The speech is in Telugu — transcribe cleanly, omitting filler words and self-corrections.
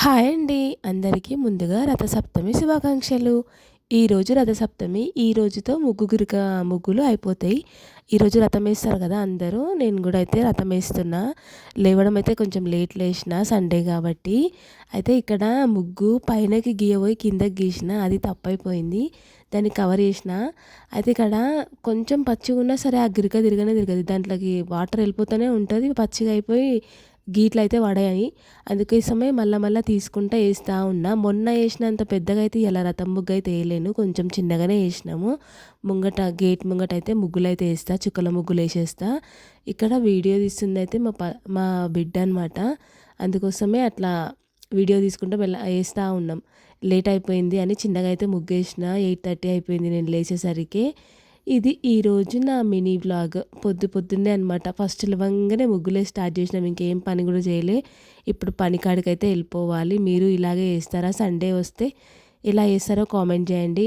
హాయ్ అండి. అందరికీ ముందుగా రథసప్తమి శుభాకాంక్షలు. ఈరోజు రథసప్తమి. ఈ రోజుతో ముగ్గులు అయిపోతాయి. ఈరోజు రథం వేస్తారు కదా అందరూ. నేను కూడా అయితే రథం వేస్తున్నా. లేవడం అయితే కొంచెం లేట్ లేచిన సండే కాబట్టి. అయితే ఇక్కడ ముగ్గు పైనకి గీయబోయి కిందకి గీసిన. అది తప్పైపోయింది. దాన్ని కవర్ చేసిన. అయితే ఇక్కడ కొంచెం పచ్చిగా ఉన్నా సరే ఆ గిరక తిరగనే తిరగదు. దాంట్లోకి వాటర్ వెళ్ళిపోతూనే ఉంటుంది. పచ్చిగా అయిపోయి గీట్లయితే పడాయి. అందుకోసమే మళ్ళా తీసుకుంటా ఏస్తా ఉన్నా. మొన్న ఏసినంత పెద్దగా అయితే ఇయాల రథం ముగ్గయితే ఎయలేను. కొంచెం చిన్నగానే ఏసినాము. గేట్ ముంగటయితే ముగ్గులైతే ఏస్తా. చుక్కల ముగ్గులేసేస్తా. ఇక్కడ వీడియో తీస్తుందయితే మా బిడ్డ అనమాట. అందుకోసమే అట్లా వీడియో తీసుకుంటూ ఏస్తా ఉన్నాం. లేట్ అయిపోయింది అని చిన్నగా అయితే ముగ్గేసిన. 8:30 అయిపోయింది నేను లేచేసరికి. ఇది ఈరోజు నా మినీ వ్లాగ్. పొద్దున్నే అనమాట. ఫస్ట్ లేవంగానే ముగ్గులే స్టార్ట్ చేసినాం. ఇంకేం పని కూడా చేయలే. ఇప్పుడు పని కాడికైతే వెళ్ళిపోవాలి. మీరు ఇలాగే చేస్తారా? సండే వస్తే ఎలా చేస్తారో కామెంట్ చేయండి.